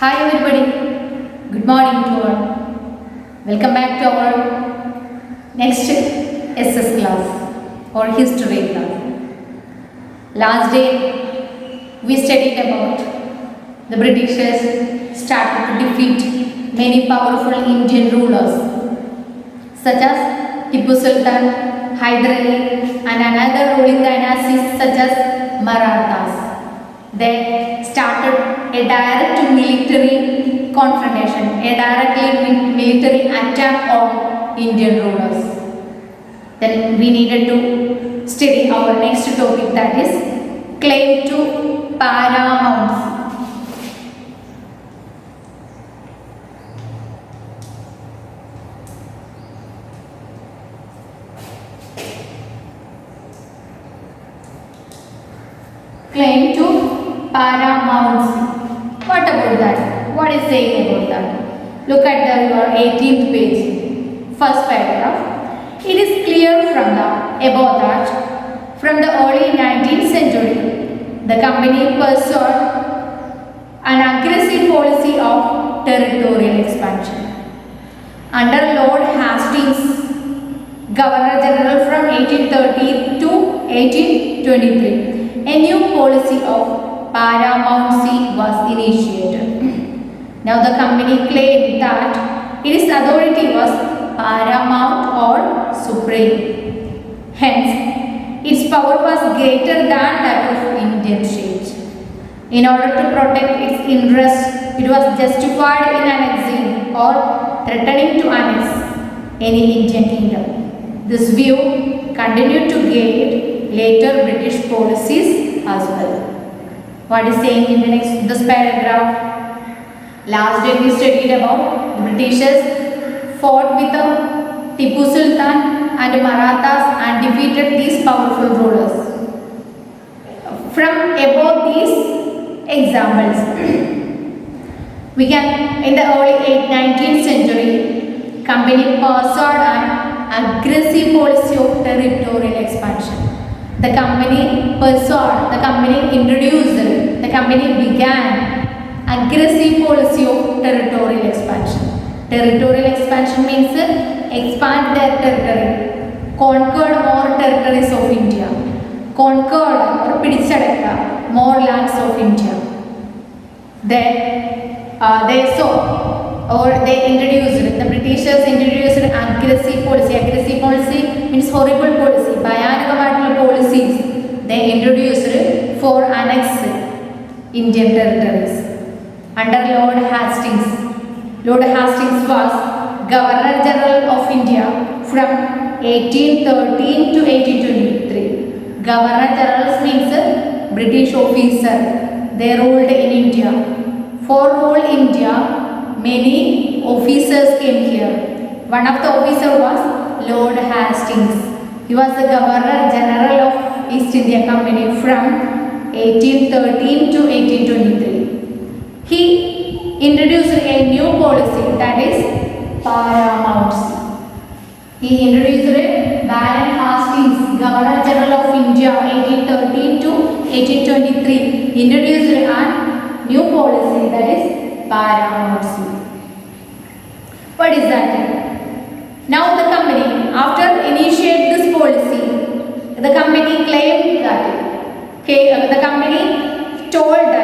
Hi everybody, good morning to all. Welcome back to our next SS class or history class. Last day we studied about the Britishers started to defeat many powerful Indian rulers such as Tipu Sultan, Hyder Ali and another ruling dynasties such as Marathas. They started a direct military confrontation, a directly military attack on Indian rulers. Then we needed to study our next topic, that is claim to paramountcy. Claim to paramountcy. What about that? What is saying about that? Look at your 18th page, first paragraph. It is clear from the above that from the early 19th century, the company pursued an aggressive policy of territorial expansion. Under Lord Hastings, Governor General from 1830 to 1823, a new policy of paramountcy was initiated. Now the company claimed that its authority was paramount or supreme. Hence, its power was greater than that of Indian states. In order to protect its interests, it was justified in annexing or threatening to annex any Indian kingdom. This view continued to guide later British policies as well. What is saying in the this paragraph? Last day we studied about the Britishers fought with the Tipu Sultan and Marathas and defeated these powerful rulers. From above these examples, we can, in the early 19th century, company pursued an aggressive policy of territorial expansion. The company began aggressive policy of territorial expansion. Territorial expansion means expand their territory, conquered more territories of India, conquered or പിടിച്ചടക്കുക more lands of India. They saw or they introduced, the Britishers introduced aggressive policy. Aggressive policy means horrible policy, ഭയാനകമായിട്ടുള്ള policies they introduced for annex Indian territories. Under Lord Hastings. Lord Hastings was Governor General of India from 1813 to 1823. Governor General means British officer. They ruled in India. For rule India, many officers came here. One of the officers was Lord Hastings. He was the Governor General of East India Company from 1813 to 1823. He introduced a new policy, that is paramountcy. He introduced it. Baron Hastings, Governor General of India, 1813 to 1823, introduced a new policy, that is paramountcy. What is that? Now the company, after initiate this policy, the company claimed that the company told that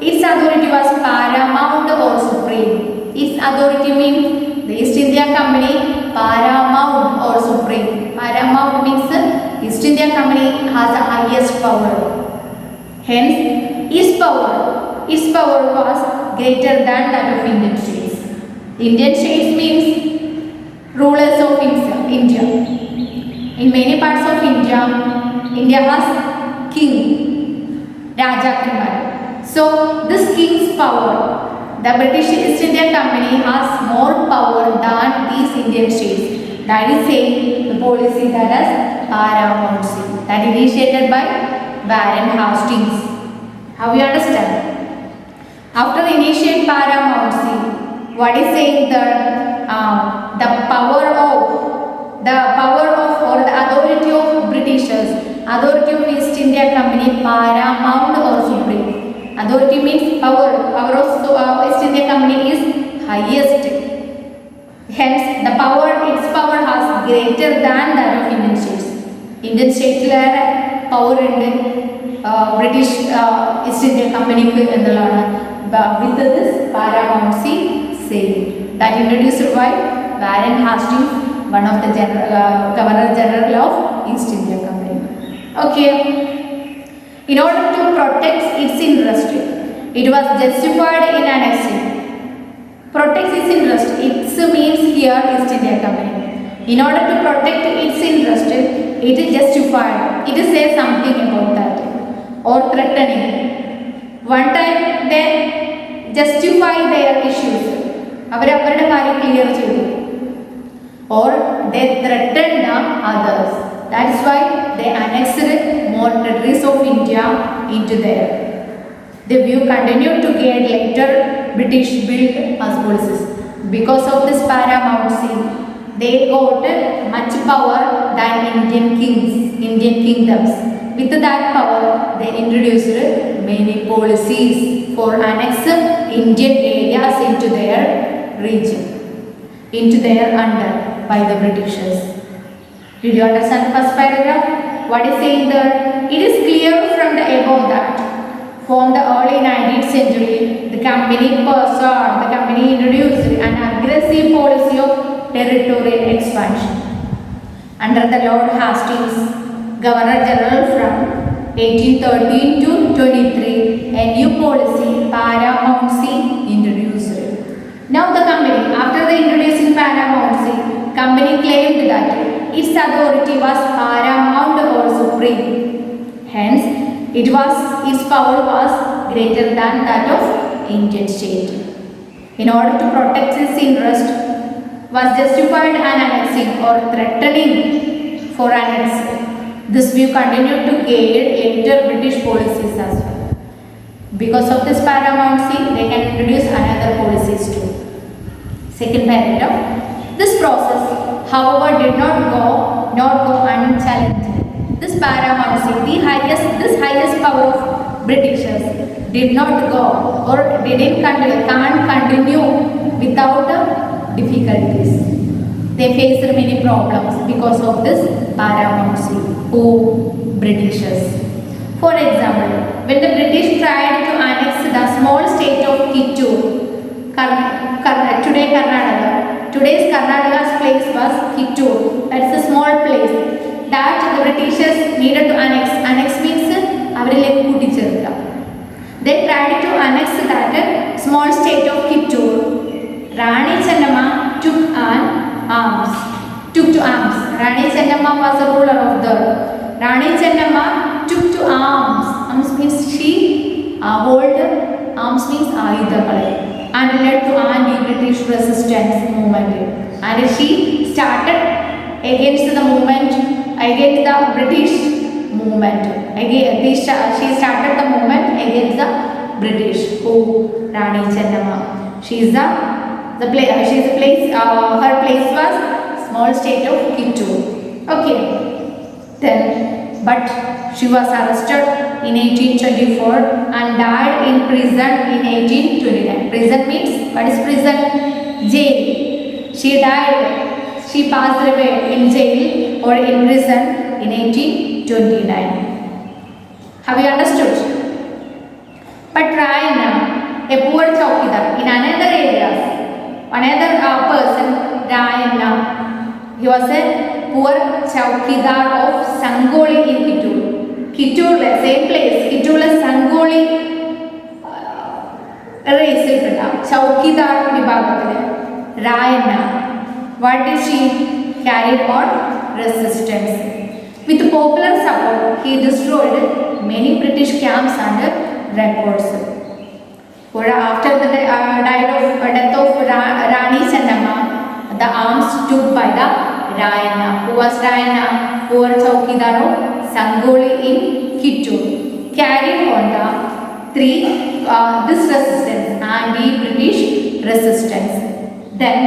its authority was paramount or supreme. Its authority means the East India Company paramount or supreme. Paramount means East India Company has the highest power. Hence, its power was greater than that of Indian states. Indian states means rulers of India. In many parts of India has king, Rajakanmar. So this king's power, the British East India Company has more power than these Indian states. That is saying the policy that is paramountcy, that initiated by Baron Hastings. How you understand? After initiate paramountcy, what is saying that the power of or the authority of Britishers, authority of East India Company paramount or supreme. Authority means power. Power of East India Company is highest. Hence, the power, its power has greater than that of Indian states. Indian states power in British East India Company with this paramountcy saying that introduced by Warren Hastings, one of the Governor General of East India Company. Okay. In order to protect its interest, it was justified in annexing. Protects its interest. It means here East India Company. In order to protect its interest, it is justified. It says something about that. Or threatening. One time they justify their issues. അവരുടെ കാര്യം clear ചെയ്തു. Or they threatened others. That is why they annexed more territories of India into there. The view continued to gain later British built as policies. Because of this paramountcy, they got much power than Indian kings, Indian kingdoms. With that power, they introduced many policies for annexing Indian areas into their region, into their under by the Britishers. Did you understand the first paragraph? What is saying there? It is clear from the above that from the early 19th century, the company introduced an aggressive policy of territorial expansion. Under the Lord Hastings, Governor General from 1813 to 23, a new policy, paramountcy, introduced. Now the company, after the introducing paramountcy, company claimed that its authority was paramount or supreme. Hence, its power was greater than that of Indian state. In order to protect its interest, was justified an annexing or threatening for annexing. This view continued to guide later British policies as well. Because of this paramountcy, they can introduce another policies too. Second paragraph. This process, however, did not go unchallenged. This paramountcy, this highest power of Britishers did not go or can't continue without difficulties. They faced many problems because of this paramountcy. Who? Britishers. For example, when the British tried to annex the small state of Kittur, today Karnataka. Today's Karnataka's place was Kittur. That's a small place that the Britishers needed to annex. Annex means അവരിലേക്ക് കൂട്ടിച്ചേർക്കുക. They tried to annex that small state of Kittur. Rani Chennamma took to arms. Rani Chennamma was the ruler of the. Rani Chennamma took to arms. Arms means she hold. Arms means ayudhakalai. And led to anti-British resistance movement. And she started against the movement, against the British movement. She started the movement against the British. Who? Rani Chennamma. She is her place was small state of Kittur. Okay. Then, but she was arrested in 1824 and died in prison in 1829. Prison means, what is prison? Jail. She died, she passed away in jail or in prison in 1829. Have you understood? But Rayana, a poor chowkidar in another areas, another person, Rayana, he was a poor chowkidar of Sangoli in Kittur. Kittur, same place. Kittur Sangoli race. Chowkidar vibhagathile. Rayana. What did she carried on? Resistance. With popular support, he destroyed many British camps and records. After the death of Rani Chennamma, the arms took by the Rayana. Who was Rayana? Poor chowkidar of Sangoli in Kittur. Carried on this resistance, anti-British resistance. Then,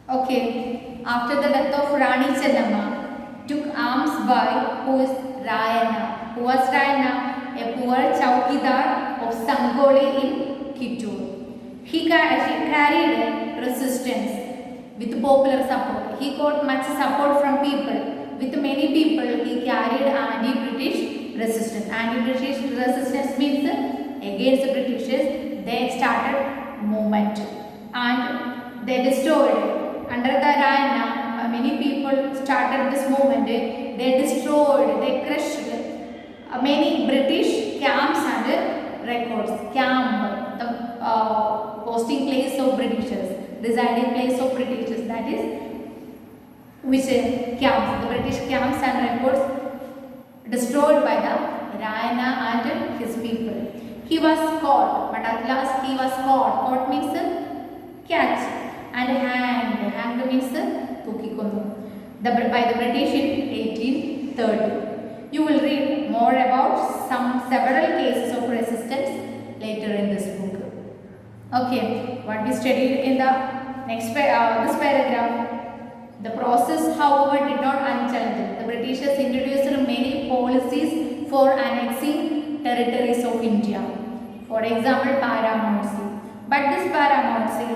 okay, after the death of Rani Chennamma, took arms by who is Rayana. Who was Rayana? A poor chowkidar of Sangoli in Kittur. He carried resistance with popular support. He got much support from people. With many people, he carried anti-British resistance. Anti-British resistance means against the Britishers. They started movement and they destroyed. Under the Rana, many people started this movement. They destroyed, they crushed many British camps and records. Camp, the posting place of Britishers, residing place of Britishers, that is which camps, the British camps and records destroyed by the Rana and his people. He was caught, but at last he was caught. Caught means catch and hanged. Hanged means തൂക്കിക്കൊന്നു. By the British in 1830. You will read more about several cases of resistance later in this book. Okay, what we studied in the next this paragraph. The process, however, did not unchallenged. The Britishers introduced many policies for annexing territories of India. For example, paramountcy. But this paramountcy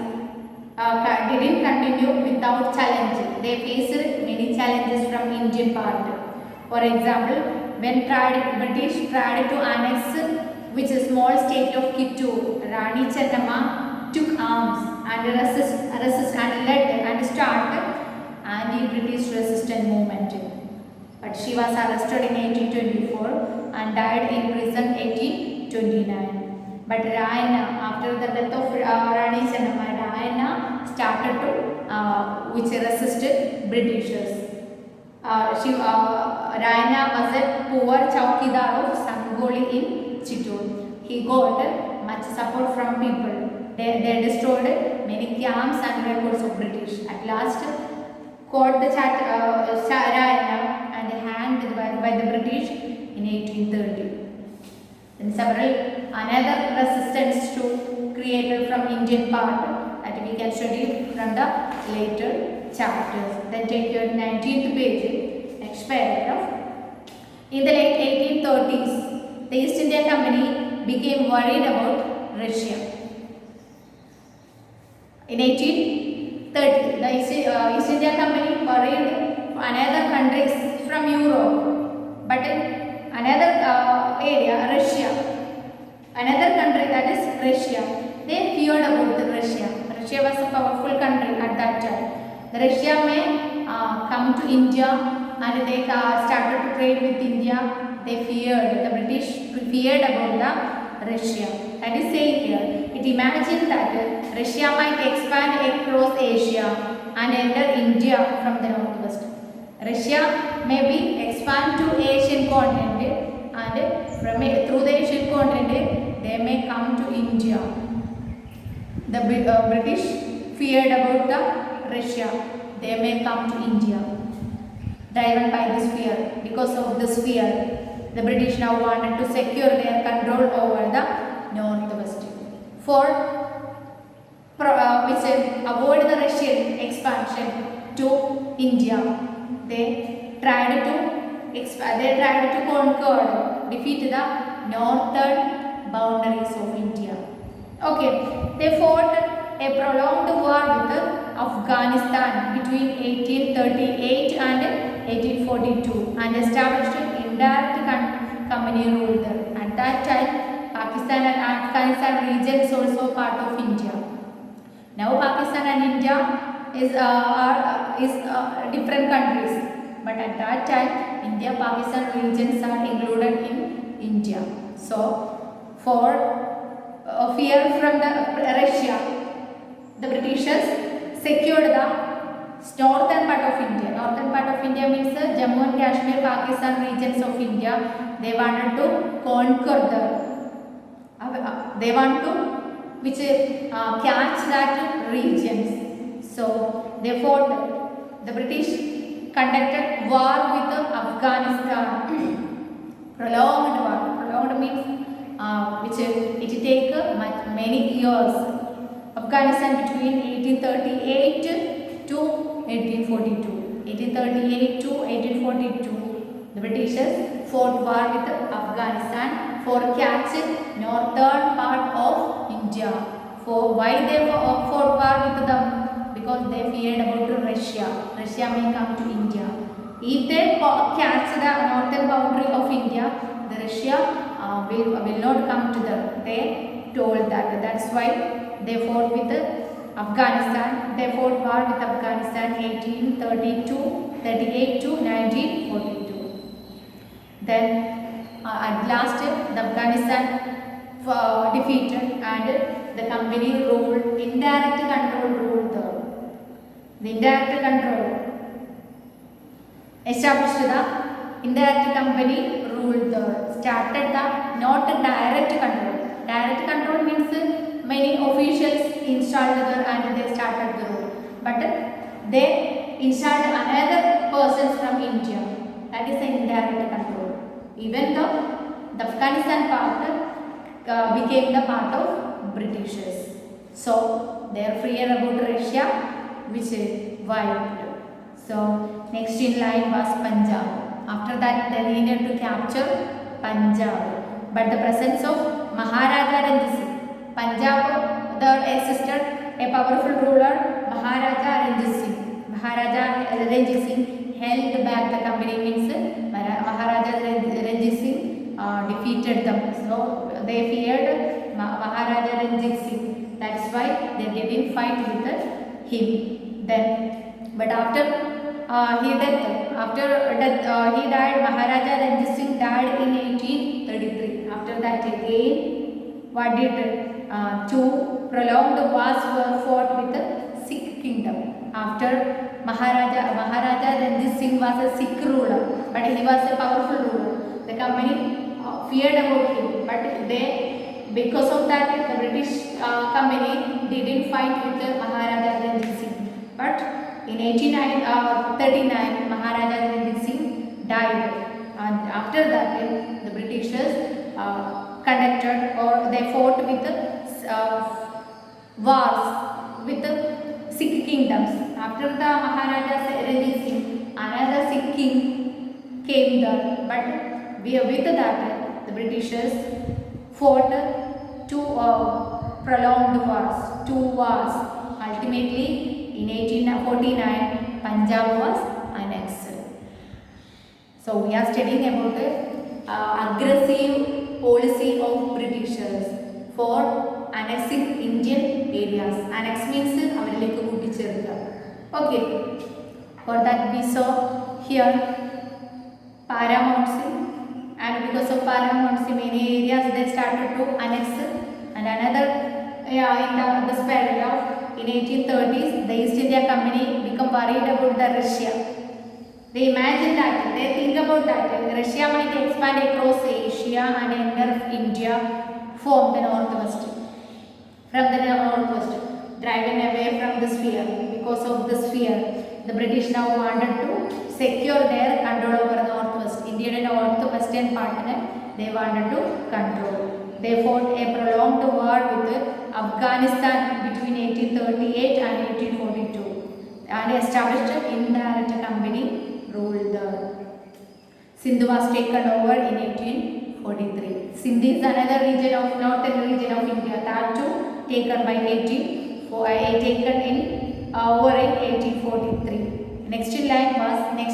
didn't continue without challenge. They faced many challenges from Indian part. For example, when British tried to annex which is small state of Kittur, Rani Chennamma took arms and resist and led and started anti-British resistance movement. But she was arrested in 1824 and died in prison 1829. But Rana, after the death of Rani Chennamma, Rana started to which resisted Britishers. Rana was a poor chowkidar of Sangoli in Chittoor. He got much support from people. They destroyed many camps and records of British. At last, caught the Rana and hanged by the British in 1830. Then several another resistance to created from Indian part that we can study from the later chapters. Then take your 19th page, next paragraph. In the late 1830s, the East India Company became worried about Russia. In 1830, the East India Company worried another countries from Europe, but another area, Russia, another country that is Russia. They feared about Russia. Russia was a powerful country at that time. The Russia may come to India and they started to trade with India. They feared, the British feared about the Russia. That is saying here, it imagined that Russia might expand across Asia and enter India from the northwest. Russia may be expand to Asian continent and through the Asian continent they may come to India. The British feared about the Russia. They may come to India. Driven by this fear, because of this fear, the British now wanted to secure their control over the northwest. For which avoid the Russian expansion to India, they tried to conquer, defeat the northern boundaries of India. Okay, they fought a prolonged war with Afghanistan between 1838 and 1842 and established indirect company rule there. At that time, Pakistan and Afghanistan region is also part of India. Now Pakistan and India is different countries, but at that time India-Pakistan regions are included in India. So for fear from the Russia, the Britishers secured the northern part of India. Northern part of India means Jammu and Kashmir, Pakistan regions of India. They wanted to conquer they want to catch that regions. So they fought. The British conducted war with Afghanistan. Prolonged war. Prolonged means it take many years. Afghanistan between 1838 to 1842. 1838 to 1842. The Britishers fought war with Afghanistan for capturing northern part of India. For why they fought war with them? Because they feared about Russia. Russia may come to India. If they catch the northern boundary of India, the Russia will not come to them. They told that. That's why they fought with Afghanistan. They fought war with Afghanistan 1838 to 1942. Then at last the Afghanistan defeated and the company ruled, indirect control ruled the indirect control established the indirect company ruled the started the not direct control. Direct control means many officials installed there and they started the rule, but they installed another persons from India. That is the indirect control. Even though the Afghanistan part became the part of Britishers, so they are fear about Russia, which wiped. So next in line was Punjab. After that they needed to capture Punjab, but the presence of Maharaja Ranjit Singh. Punjab there existed a powerful ruler, Maharaja Ranjit Singh. Maharaja Ranjit Singh held back the company, means Maharaja Ranjit Singh defeated them. So they feared Maharaja Ranjit Singh. That's why they didn't fight with him. Then, but after he died. Maharaja Ranjit Singh died in 1833. After that again, what did two prolonged wars were fought with the Sikh kingdom. After Maharaja Ranjit Singh was a Sikh ruler, but he was a powerful ruler. The company feared about him, but because of that the British company didn't fight with the Maharaja Ranjit Singh. But in 1839 Maharaja Ranjit Singh died, and after that the Britishers conducted or they fought with wars with the Sikh kingdoms. After the Maharaja Ranjit Singh, another Sikh king came there, but with that the Britishers fought two prolonged wars, two wars. Ultimately in 1849 Punjab was annexed. So we are studying about the aggressive policy of Britishers for annexing Indian areas. Annex means avarilekku kooticherukka. Okay. For that we saw here paramountcy, and because of paramountcy many areas they started to annex, and another in this paragraph in 1830s the East India Company become worried about the Russia. They imagine that, they think about that Russia might expand across Asia and enter India from the northwest, driven away from the sphere. Because of this fear, the British now wanted to secure their control over the northwest. Indian northwestern part they wanted to control. They fought a prolonged war with Afghanistan between 1838 and 1842 and established an indirect company ruled there. Sindh was taken over in 1843. Sindh is another region of northern region of India, that too taken by taken in over in 1843. Next in line was they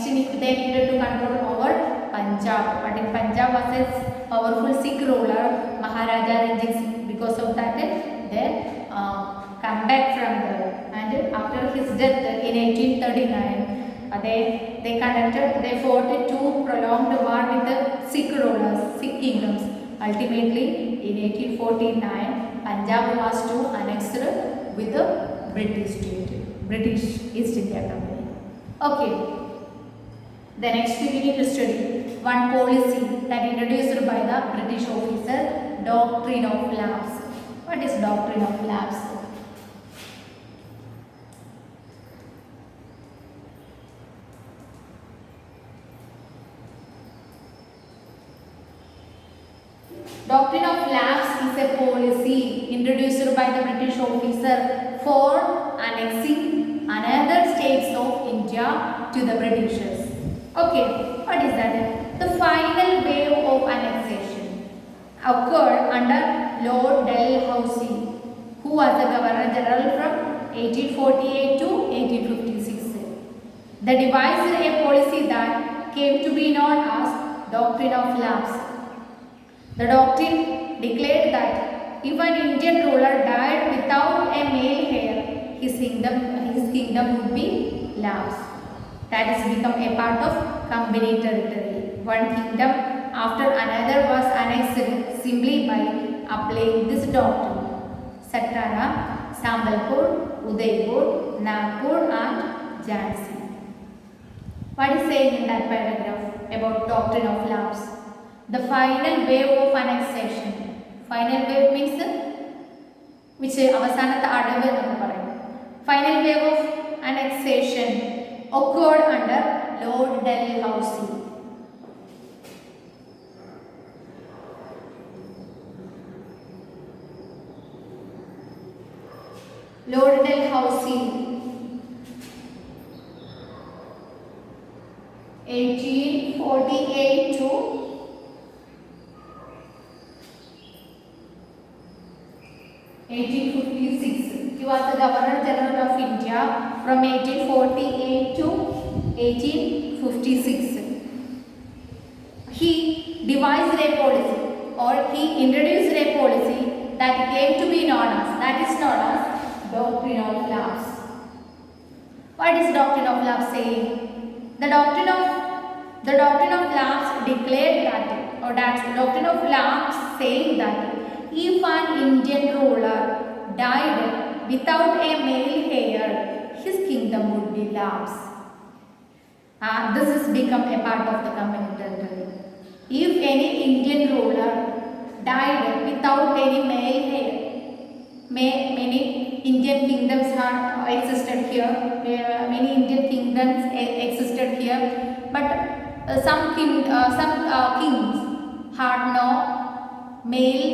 needed to control over Punjab, but in Punjab was a powerful Sikh ruler Maharaja Ranjit Singh. Because of that they come back from there, and after his death in 1839 they fought two prolonged war with the Sikh rulers, Sikh kingdoms. Ultimately in 1849 Punjab was to annexed with the British East India Company. Okay. The next we need to study one policy that introduced by the British officer, doctrine of lapse. What is doctrine of lapse? Doctrine of lapse is a policy introduced by the British officer for annexing another states of India to the Britishers. Okay, what is that? was the Governor General from 1848 to 1856. They devised a policy that came to be known as Doctrine of Lapse. The doctrine declared that if an Indian ruler died without a male heir, his kingdom would be lapsed. That has become a part of company territory. One kingdom after another was annexed simply by applying this doctrine. Satara, Sambalpur, Udaipur, Nagpur and Jhansi. What is saying in that paragraph about doctrine of lapse? The final wave of annexation. Final wave means which avasanatha adavu ennu parayum. Final wave of annexation occurred under Lord Dalhousie. Lord Dalhousie 1848 to 1856. He was the Governor General of India from 1848 to 1856. He devised a policy, or he introduced a policy that came to be known as, Doctrine of Lapse. What is Doctrine of Lapse saying? The Doctrine of Lapse declared that, or that's the Doctrine of Lapse saying that if an Indian ruler died without a male heir, his kingdom would be lapsed. This has become a part of the company territory. If any Indian ruler died without any male heir, many Indian kingdoms have existed here. Many Indian kingdoms existed here, but some kings had no male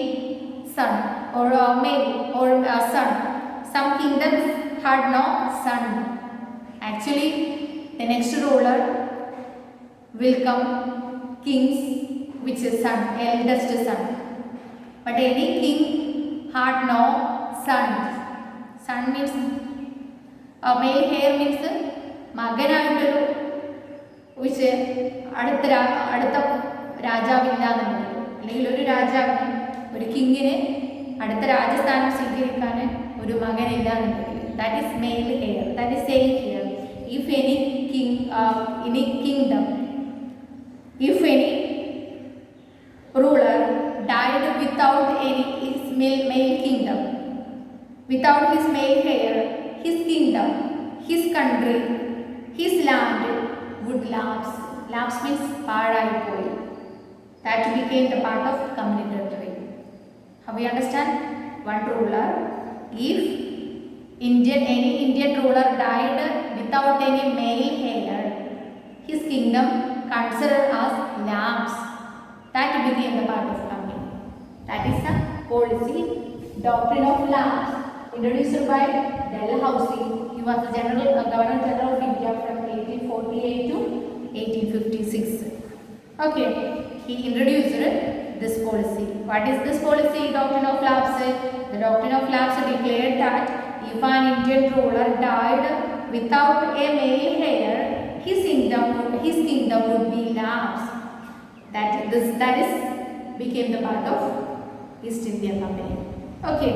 son or male or son. Some kingdoms had no son. Actually, the next ruler will come kings which is son, eldest son. But any king had no sons. Son means male heir means മകനായിട്ടൊരു which അടുത്ത രാജാവില്ലാന്നുണ്ടെങ്കിൽ, അല്ലെങ്കിൽ ഒരു രാജാവിന്, ഒരു കിങ്ങിന് അടുത്ത രാജസ്ഥാനം സ്വീകരിക്കാൻ ഒരു മകനില്ലാന്നുണ്ടെങ്കിൽ, that is male heir. That is saying here, if any king, any kingdom, if any ruler died without any his male kingdom, without his male heir, his kingdom, his country, his land would lapse. Lapse means paadaipoyi. That became the part of company territory. Have you understand? One ruler, if any Indian ruler died without any male heir, his kingdom considered as lapse. That became the part of company. That is the policy, Doctrine of Lapse, introduced by Dalhousie. He was the Governor General of India from 1848 to 1856. Okay, he introduced this policy. What is this policy, Doctrine of Lapse? The Doctrine of Lapse declared that if an Indian ruler died without a male heir, his kingdom would be lapsed. That became the part of East India Company. Okay.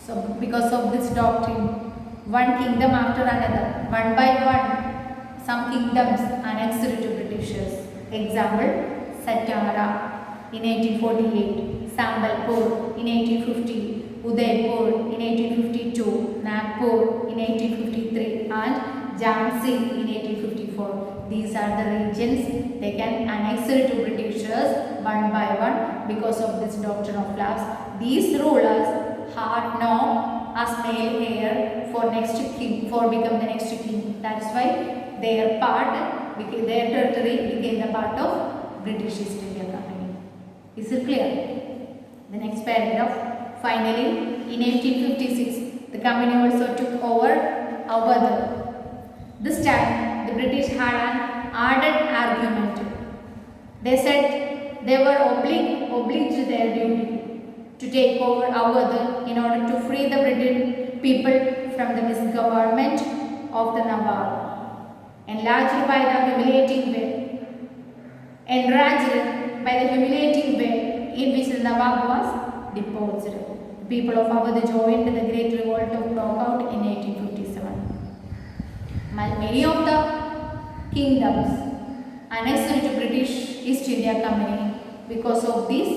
So because of this doctrine, one kingdom after another, one by one, some kingdoms annexed to Britishers. Example, Satara in 1848, Sambalpur in 1850, Udaipur in 1852, Nagpur in 1853 and Jhansi in 1854. These are the regions they can annex to Britishers one by one because of this Doctrine of Lapse. These rulers had no as male heir for become the next king. That's why their territory became the part of British East India Company. Is it clear? The next paragraph. Finally, in 1856, the company also took over Awadh. This time, the British had an ardent argument. They said they were obliged their duty. to take over Awadh in order to free the British people from the misgovernment of the Nawab, enraged by the humiliating way, enraged by the humiliating way in which the Nawab was deposed. The people of Awadh joined the great revolt of broke out in 1857. Many of the kingdoms annexed to British East India Company because of these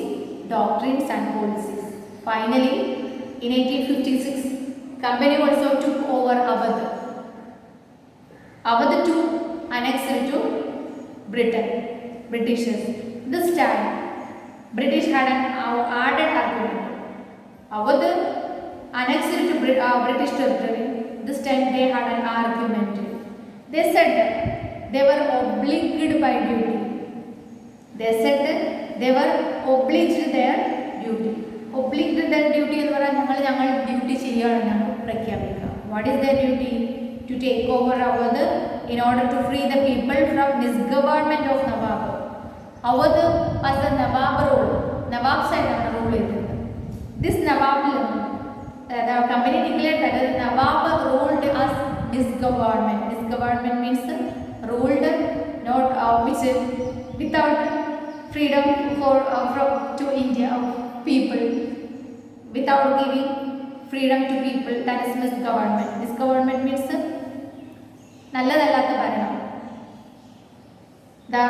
doctrines and policies. Finally, in 1856, Company also took over Awadh. Awadh too annexed to Britain, Britishers. This time, British had an added argument. Awadh annexed to British territory. This time they had an argument. They said they were obliged by duty. They said they were obliged their duty. Obliged their duty എന്ന് പറഞ്ഞാൽ ഞങ്ങൾ duty ചെയ്യുകയാണെന്നാണ് പ്രഖ്യാപിക്കുക. What is their duty? To take over Awadh in order to free the people from misgovernment of Nawab. Awadh was the Nawab rule. Nawab side ആണ് rule ചെയ്തത്. This Nawab, the company declared that the Nawab ruled as misgovernment. Misgovernment means ruled not which without freedom for from to India people, without giving freedom to people. That is misgovernment. Misgovernment means നല്ലതല്ലാത്ത ഭരണം. The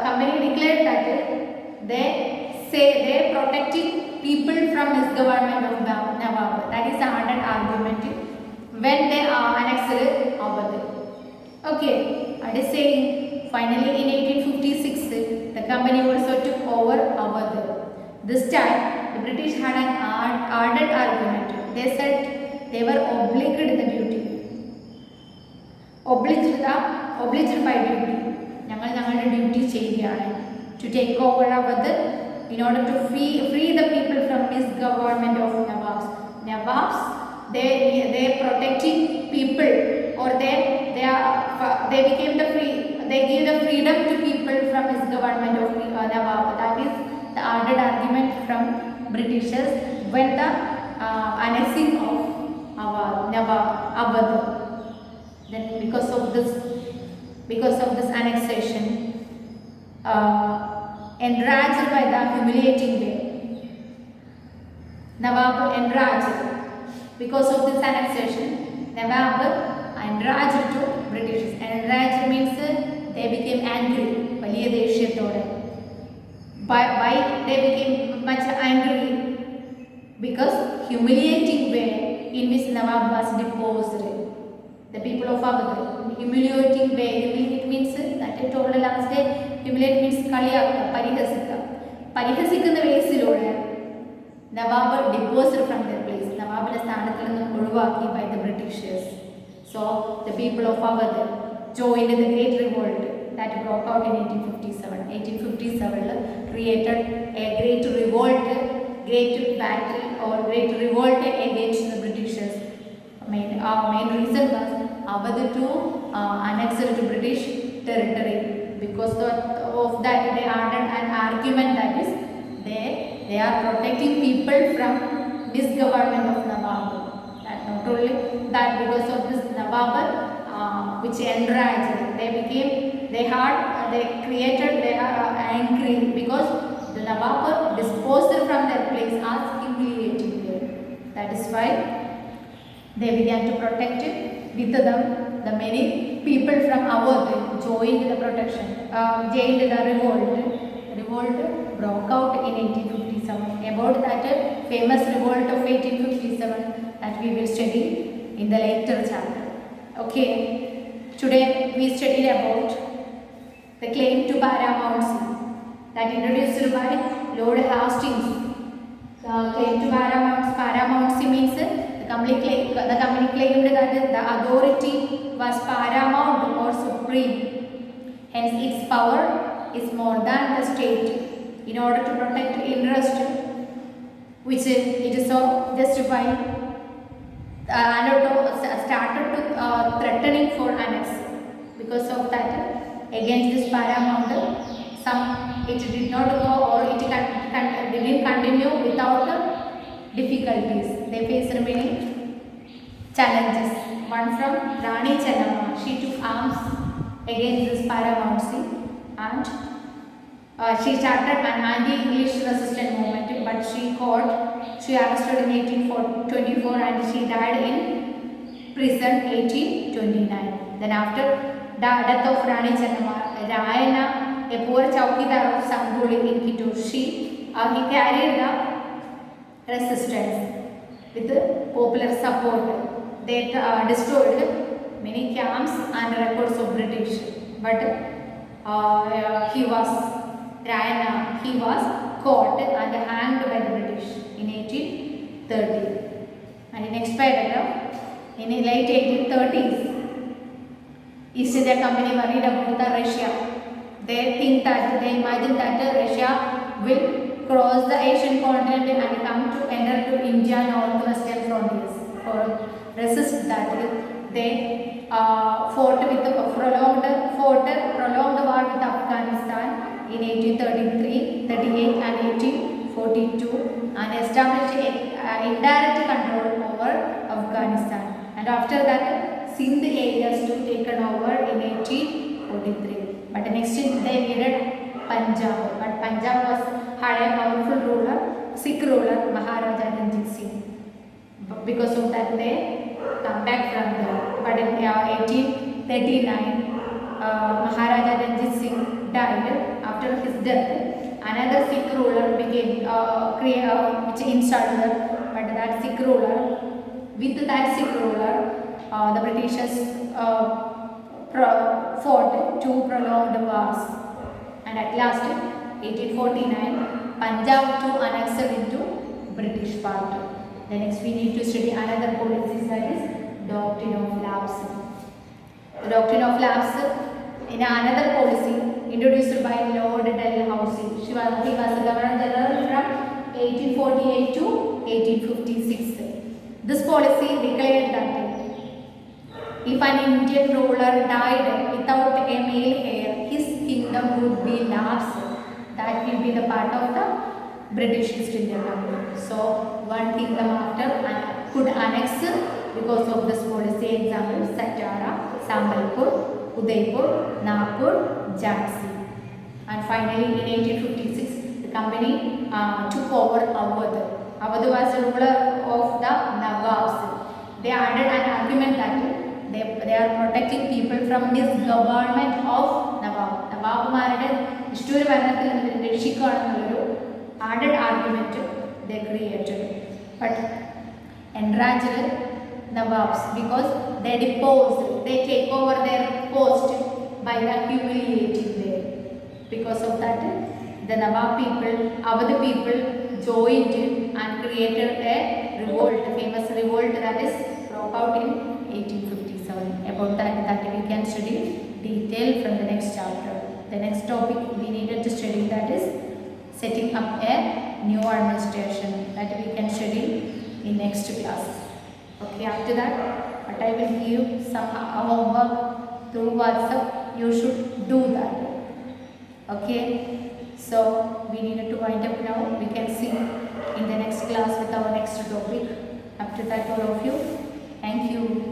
company declared that they say they protecting people from misgovernment of Nawab. That is the added argument when they are annexed Awadh. Okay, I is saying finally in 1856 the company also took over Awadh. This time the British had an added argument. They said they were obliged the duty. Obliged by duty. ഞങ്ങളുടെ duty ചെയ്യുകയാണ് to take over Awadh in order to free the people from misgovernment of Nawabs. Nawabs, they protecting people, or they became the free. They give the freedom to people from misgovernment of Nawab. That is the added argument from Britishers when the annexing of Awadh. Then because of this annexation, enraged by the humiliating way, Nawab enraged because of this annexation. Nawab enraged to Britishers. Enraged means they became angry. വലിയ ദേഷ്യത്തോടെ. Why they became much angry? Because humiliating way in which Nawab was deposed. The people of Awadh, humiliating way. Humiliate means that I told last day. Humiliate means കളിയാക്കുക, പരിഹസിക്കുക. പരിഹസിക്കുന്ന വേസിലൂടെ Nawab deposed from their place. നവാബിന്റെ സ്ഥാനത്തിൽ നിന്ന് ഒഴിവാക്കി by the Britishers. So the people of Awadh joined the great revolt that broke out in 1857. 1857 created a great revolt, great battle or great revolt against the Britishers. Main reason was Awadh to annexed to British territory. Because of that they added an argument that is they are protecting people from misgovernment of Nawab. That not only that, because of this Nawab which enraged, they are angry because the Nawab disposed from their place as humiliating them. That is why they began to protect it. With them, the many people from Awadh joined the protection, joined the revolt. Revolt broke out in 1857. About that famous revolt of 1857 that we will study in the later chapter. Okay, today we studied about the claim to paramountcy that introduced by Lord Hastings. Claim to paramountcy means the company claimed that the authority was paramount or supreme. Hence, its power is more than the state. In order to protect interest, which it is so justified, started to threatening for annex. Because of that, against this paramount, it did not go or it didn't continue without difficulties. They faced many challenges. One from Rani Chennamma. She took arms against this paramountcy and she started an anti-English resistance movement, but she arrested in 1824 and she died in prison 1829. Then after the death of Rani Chennamma, Rayana, a poor chowkidar of Sangoli in Kittur, he carried the resistance with the popular support. They destroyed many camps and records of British, but he was caught and hanged by the British in 1830. And in next paragraph, in the late 1830s, East India Company worried about the Russia. They imagine that Russia will cross the Asian continent and come to enter to India northwestern frontiers. For resist that, they fought a prolonged war with Afghanistan in 1833, 38 and 1842 and established indirect control over Afghanistan. And after that, Sindh areas to taken over in 1843. But next they needed Punjab. But Punjab had a powerful ruler, Sikh ruler, Maharaja Ranjit Singh. Because of that, they come back from there. But in 1839, Maharaja Ranjit Singh died. After his death, another Sikh ruler became which installed. But that Sikh ruler, with that Sikh ruler, the Britishers fought two prolonged wars, and at last, 1849, Punjab to annexed into British part. Then next we need to study another policy, that is doctrine of lapse. The doctrine of lapse in another policy introduced by Lord Dalhousie. He was the Governor General from 1848 to 1856. This policy declared that if an Indian ruler died without a male heir, his kingdom would be lapsed. That will be the part of the British East India Company. So one kingdom after could annex because of this policy. Example: Satara, Sambalpur, Udaipur, Nagpur, Jhansi. And finally in 1856, the company took over Awadh. Awadh was the ruler of the Nawabs. They added an argument that they are protecting people from misgovernment of Nawab. Nawabmaരുടെ ഇഷ്ടൂര് ഭരണത്തിൽ നിന്ന് രക്ഷിക്കുകയാണെന്നുള്ളൊരു added argument they created. But enraged Nawabs, because they deposed, they take over their post by the humiliating them. Because of that, the Nawab people, Awadh people joined and created a revolt, a famous revolt that is broke out in 1857. About that we can study detail from the next chapter. The next topic we needed to study, that is setting up a new administration, that we can study in next class. Okay, after that, but I will give some homework through WhatsApp. You should do that. Okay, so we needed to wind up now. We can see in the next class with our next topic. After that, all of you, thank you.